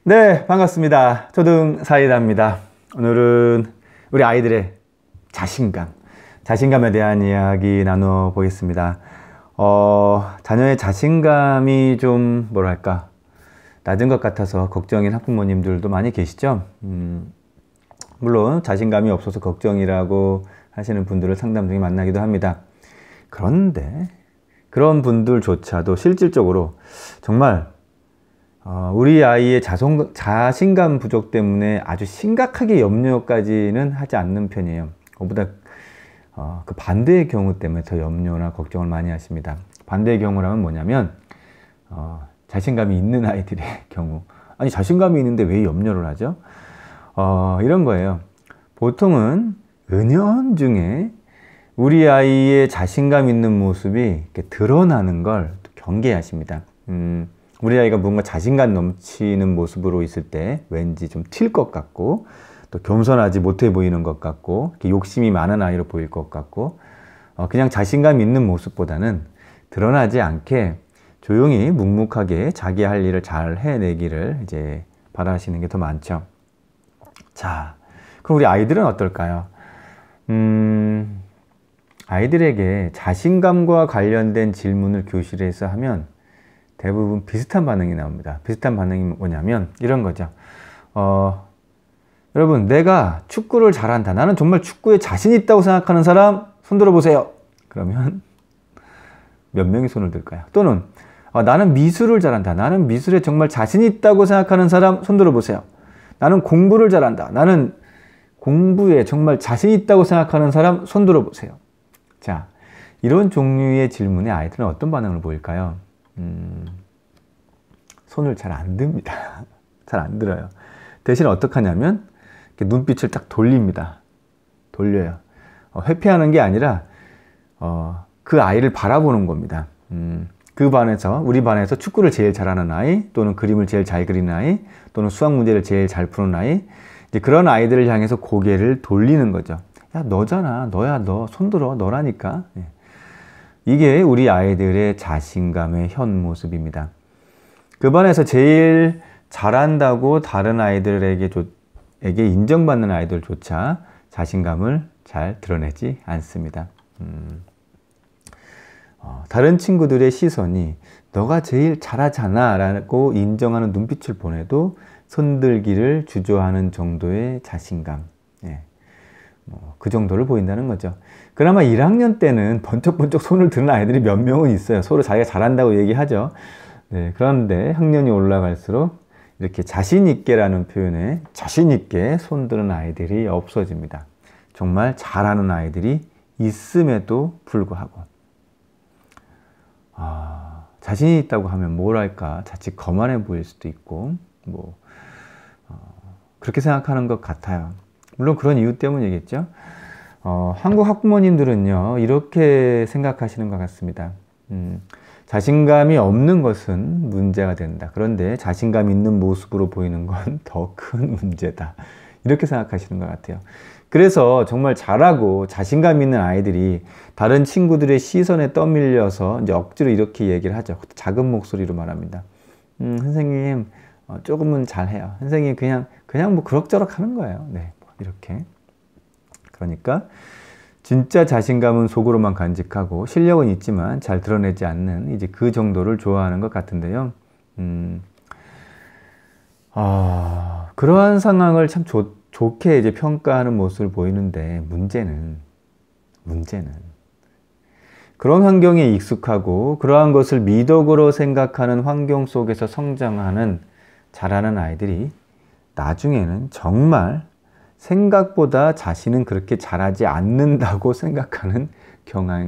네, 반갑습니다. 초등 사이다입니다. 오늘은 우리 아이들의 자신감에 대한 이야기 나눠 보겠습니다. 자녀의 자신감이 좀 뭐랄까 낮은 것 같아서 걱정인 학부모님들도 많이 계시죠. 물론 자신감이 없어서 걱정이라고 하시는 분들을 상담 중에 만나기도 합니다. 그런데 그런 분들조차도 실질적으로 정말 우리 아이의 자신감 부족 때문에 아주 심각하게 염려까지는 하지 않는 편이에요. 그보다 그 반대의 경우 때문에 더 염려나 걱정을 많이 하십니다. 반대의 경우라면 뭐냐면 자신감이 있는 아이들의 경우. 아니 자신감이 있는데 왜 염려를 하죠? 이런 거예요. 보통은 은연중에 우리 아이의 자신감 있는 모습이 이렇게 드러나는 걸 경계하십니다. 우리 아이가 뭔가 자신감 넘치는 모습으로 있을 때 왠지 좀 튈 것 같고 또 겸손하지 못해 보이는 것 같고 욕심이 많은 아이로 보일 것 같고 그냥 자신감 있는 모습보다는 드러나지 않게 조용히 묵묵하게 자기 할 일을 잘 해내기를 이제 바라시는 게 더 많죠. 자, 그럼 우리 아이들은 어떨까요? 아이들에게 자신감과 관련된 질문을 교실에서 하면 대부분 비슷한 반응이 나옵니다. 비슷한 반응이 뭐냐면 이런 거죠. 여러분, 내가 축구를 잘한다. 나는 정말 축구에 자신 있다고 생각하는 사람 손 들어보세요. 그러면 몇 명이 손을 들까요? 또는 나는 미술을 잘한다. 나는 미술에 정말 자신 있다고 생각하는 사람 손 들어보세요. 나는 공부를 잘한다. 나는 공부에 정말 자신 있다고 생각하는 사람 손 들어보세요. 자, 이런 종류의 질문에 아이들은 어떤 반응을 보일까요? 손을 잘 안 듭니다. 잘 안 들어요. 대신 어떻게 하냐면 이렇게 눈빛을 딱 돌립니다. 돌려요. 회피하는 게 아니라 그 아이를 바라보는 겁니다. 그 반에서 우리 반에서 축구를 제일 잘하는 아이 또는 그림을 제일 잘 그리는 아이 또는 수학 문제를 제일 잘 푸는 아이 이제 그런 아이들을 향해서 고개를 돌리는 거죠. 야 너잖아. 너야 너. 손 들어. 너라니까. 이게 우리 아이들의 자신감의 현 모습입니다. 그 반에서 제일 잘한다고 다른 아이들에게 인정받는 아이들조차 자신감을 잘 드러내지 않습니다. 다른 친구들의 시선이 너가 제일 잘하잖아 라고 인정하는 눈빛을 보내도 손들기를 주저하는 정도의 자신감. 그 정도를 보인다는 거죠. 그나마 1학년 때는 번쩍번쩍 손을 드는 아이들이 몇 명은 있어요. 서로 자기가 잘한다고 얘기하죠. 그런데 학년이 올라갈수록 이렇게 자신있게라는 표현에 자신있게 손드는 아이들이 없어집니다. 정말 잘하는 아이들이 있음에도 불구하고 자신이 있다고 하면 뭐랄까 자칫 거만해 보일 수도 있고 그렇게 생각하는 것 같아요. 물론 그런 이유 때문이겠죠. 한국 학부모님들은요 이렇게 생각하시는 것 같습니다. 자신감이 없는 것은 문제가 된다. 그런데 자신감 있는 모습으로 보이는 건 더 큰 문제다. 이렇게 생각하시는 것 같아요. 그래서 정말 잘하고 자신감 있는 아이들이 다른 친구들의 시선에 떠밀려서 이제 억지로 이렇게 얘기를 하죠. 작은 목소리로 말합니다. 선생님 조금은 잘해요. 선생님 그냥 뭐 그럭저럭 하는 거예요. 네, 이렇게. 그러니까 진짜 자신감은 속으로만 간직하고 실력은 있지만 잘 드러내지 않는 이제 그 정도를 좋아하는 것 같은데요. 그러한 상황을 참 좋게 이제 평가하는 모습을 보이는데 문제는 그런 환경에 익숙하고 그러한 것을 미덕으로 생각하는 환경 속에서 성장하는 자라는 아이들이 나중에는 정말 생각보다 자신은 그렇게 잘하지 않는다고 생각하는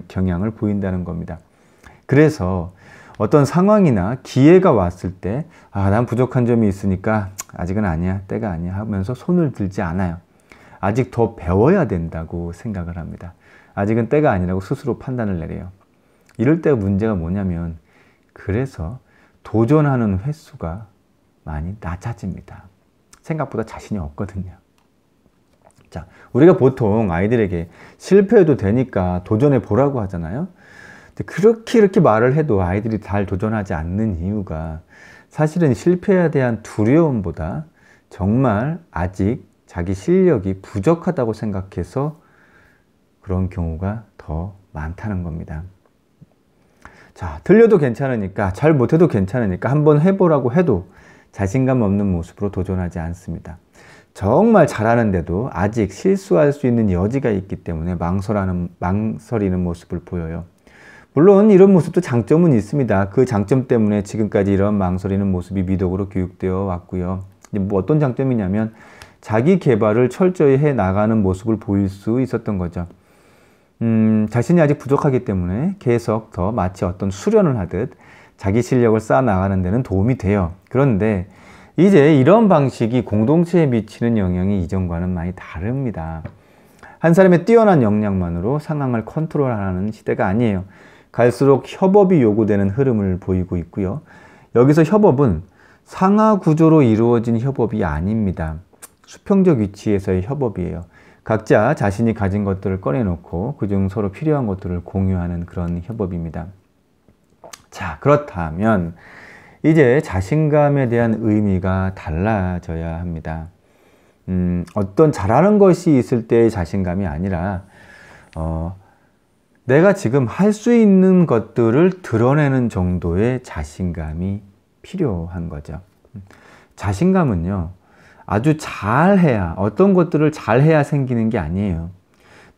경향을 보인다는 겁니다. 그래서 어떤 상황이나 기회가 왔을 때 난 부족한 점이 있으니까 아직은 아니야, 때가 아니야 하면서 손을 들지 않아요. 아직 더 배워야 된다고 생각을 합니다. 아직은 때가 아니라고 스스로 판단을 내려요. 이럴 때 문제가 뭐냐면 그래서 도전하는 횟수가 많이 낮아집니다. 생각보다 자신이 없거든요. 자, 우리가 보통 아이들에게 실패해도 되니까 도전해 보라고 하잖아요. 그렇게 이렇게 말을 해도 아이들이 잘 도전하지 않는 이유가 사실은 실패에 대한 두려움보다 정말 아직 자기 실력이 부족하다고 생각해서 그런 경우가 더 많다는 겁니다. 자, 틀려도 괜찮으니까, 잘 못해도 괜찮으니까 한번 해보라고 해도 자신감 없는 모습으로 도전하지 않습니다. 정말 잘하는데도 아직 실수할 수 있는 여지가 있기 때문에 망설이는 모습을 보여요. 물론 이런 모습도 장점은 있습니다. 그 장점 때문에 지금까지 이런 망설이는 모습이 미덕으로 교육되어 왔고요. 뭐 어떤 장점이냐면 자기 개발을 철저히 해 나가는 모습을 보일 수 있었던 거죠. 자신이 아직 부족하기 때문에 계속 더 마치 어떤 수련을 하듯 자기 실력을 쌓아 나가는 데는 도움이 돼요. 그런데 이제 이런 방식이 공동체에 미치는 영향이 이전과는 많이 다릅니다. 한 사람의 뛰어난 역량만으로 상황을 컨트롤하는 시대가 아니에요. 갈수록 협업이 요구되는 흐름을 보이고 있고요. 여기서 협업은 상하 구조로 이루어진 협업이 아닙니다. 수평적 위치에서의 협업이에요. 각자 자신이 가진 것들을 꺼내놓고 그중 서로 필요한 것들을 공유하는 그런 협업입니다. 자, 그렇다면 이제 자신감에 대한 의미가 달라져야 합니다. 어떤 잘하는 것이 있을 때의 자신감이 아니라 내가 지금 할 수 있는 것들을 드러내는 정도의 자신감이 필요한 거죠. 자신감은요, 아주 잘해야, 어떤 것들을 잘해야 생기는 게 아니에요.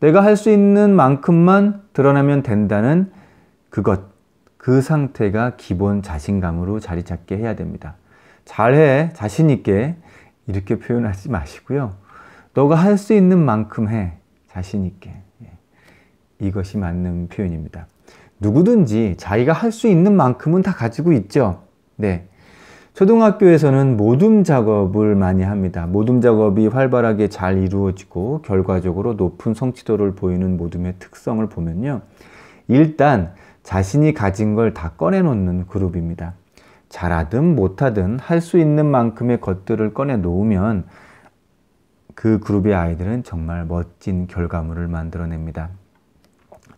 내가 할 수 있는 만큼만 드러나면 된다는 그 상태가 기본 자신감으로 자리 잡게 해야 됩니다. 잘해, 자신 있게 이렇게 표현하지 마시고요. 너가 할 수 있는 만큼 해, 자신 있게. 이것이 맞는 표현입니다. 누구든지 자기가 할 수 있는 만큼은 다 가지고 있죠. 네. 초등학교에서는 모둠 작업을 많이 합니다. 모둠 작업이 활발하게 잘 이루어지고 결과적으로 높은 성취도를 보이는 모둠의 특성을 보면요. 일단 자신이 가진 걸 다 꺼내놓는 그룹입니다. 잘하든 못하든 할 수 있는 만큼의 것들을 꺼내놓으면 그 그룹의 아이들은 정말 멋진 결과물을 만들어냅니다.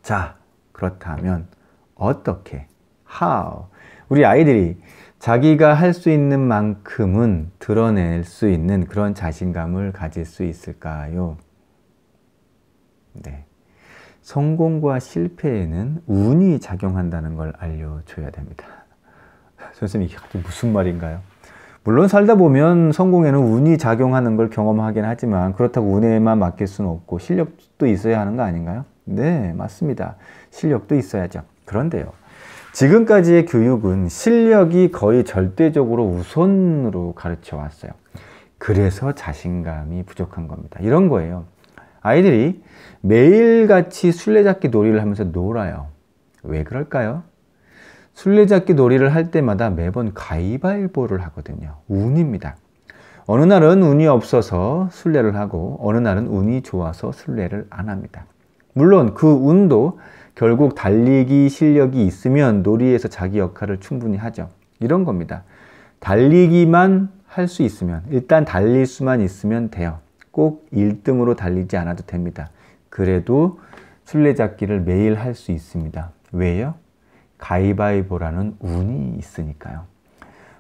자, 그렇다면 어떻게? How? 우리 아이들이 자기가 할 수 있는 만큼은 드러낼 수 있는 그런 자신감을 가질 수 있을까요? 네. 성공과 실패에는 운이 작용한다는 걸 알려줘야 됩니다. 선생님, 이게 무슨 말인가요? 물론 살다 보면 성공에는 운이 작용하는 걸 경험하긴 하지만 그렇다고 운에만 맡길 수는 없고 실력도 있어야 하는 거 아닌가요? 네, 맞습니다. 실력도 있어야죠. 그런데요, 지금까지의 교육은 실력이 거의 절대적으로 우선으로 가르쳐 왔어요. 그래서 자신감이 부족한 겁니다. 이런 거예요. 아이들이 매일같이 술래잡기 놀이를 하면서 놀아요. 왜 그럴까요? 술래잡기 놀이를 할 때마다 매번 가위바위보를 하거든요. 운입니다. 어느 날은 운이 없어서 술래를 하고 어느 날은 운이 좋아서 술래를 안 합니다. 물론 그 운도 결국 달리기 실력이 있으면 놀이에서 자기 역할을 충분히 하죠. 이런 겁니다. 달리기만 할 수 있으면, 일단 달릴 수만 있으면 돼요. 꼭 1등으로 달리지 않아도 됩니다. 그래도 술래잡기를 매일 할 수 있습니다. 왜요? 가위바위보라는 운이 있으니까요.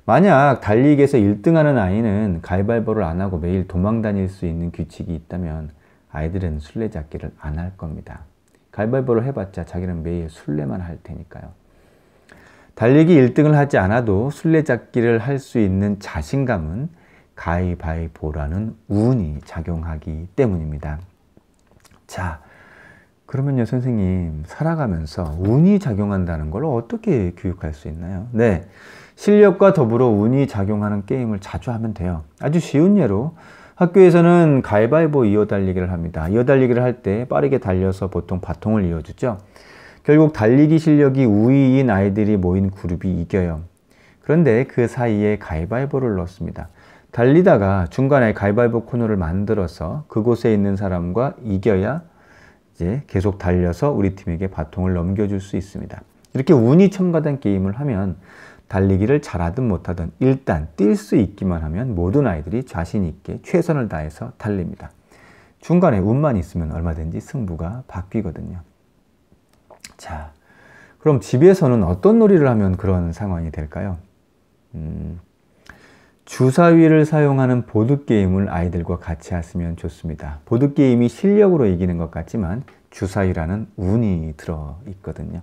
만약 달리기에서 1등하는 아이는 가위바위보를 안 하고 매일 도망 다닐 수 있는 규칙이 있다면 아이들은 술래잡기를 안 할 겁니다. 가위바위보를 해봤자 자기는 매일 술래만 할 테니까요. 달리기 1등을 하지 않아도 술래잡기를 할 수 있는 자신감은 가위바위보라는 운이 작용하기 때문입니다. 자, 그러면요, 선생님, 살아가면서 운이 작용한다는 걸 어떻게 교육할 수 있나요? 네, 실력과 더불어 운이 작용하는 게임을 자주 하면 돼요. 아주 쉬운 예로 학교에서는 가위바위보 이어달리기를 합니다. 이어달리기를 할 때 빠르게 달려서 보통 바통을 이어주죠. 결국 달리기 실력이 우위인 아이들이 모인 그룹이 이겨요. 그런데 그 사이에 가위바위보를 넣습니다. 달리다가 중간에 가위바위보 코너를 만들어서 그곳에 있는 사람과 이겨야 이제 계속 달려서 우리 팀에게 바통을 넘겨줄 수 있습니다. 이렇게 운이 첨가된 게임을 하면 달리기를 잘하든 못하든 일단 뛸 수 있기만 하면 모든 아이들이 자신 있게 최선을 다해서 달립니다. 중간에 운만 있으면 얼마든지 승부가 바뀌거든요. 자, 그럼 집에서는 어떤 놀이를 하면 그런 상황이 될까요? 주사위를 사용하는 보드게임을 아이들과 같이 하시면 좋습니다. 보드게임이 실력으로 이기는 것 같지만 주사위라는 운이 들어있거든요.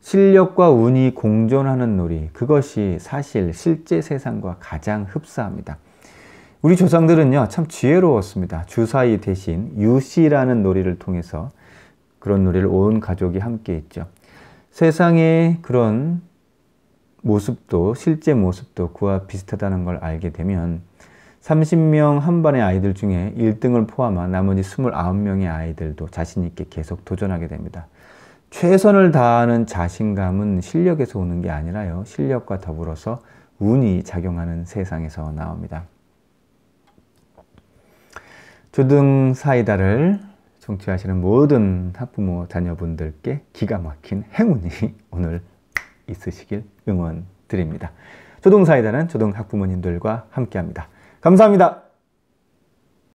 실력과 운이 공존하는 놀이, 그것이 사실 실제 세상과 가장 흡사합니다. 우리 조상들은요, 참 지혜로웠습니다. 주사위 대신 유씨라는 놀이를 통해서 그런 놀이를 온 가족이 함께 했죠. 세상의 그런 모습도, 실제 모습도 그와 비슷하다는 걸 알게 되면 30명 한 반의 아이들 중에 1등을 포함한 나머지 29명의 아이들도 자신 있게 계속 도전하게 됩니다. 최선을 다하는 자신감은 실력에서 오는 게 아니라요, 실력과 더불어서 운이 작용하는 세상에서 나옵니다. 초등 사이다를 청취하시는 모든 학부모 자녀분들께 기가 막힌 행운이 오늘 있으시길 응원드립니다. 초등 사이다는 초등 학부모님들과 함께합니다. 감사합니다.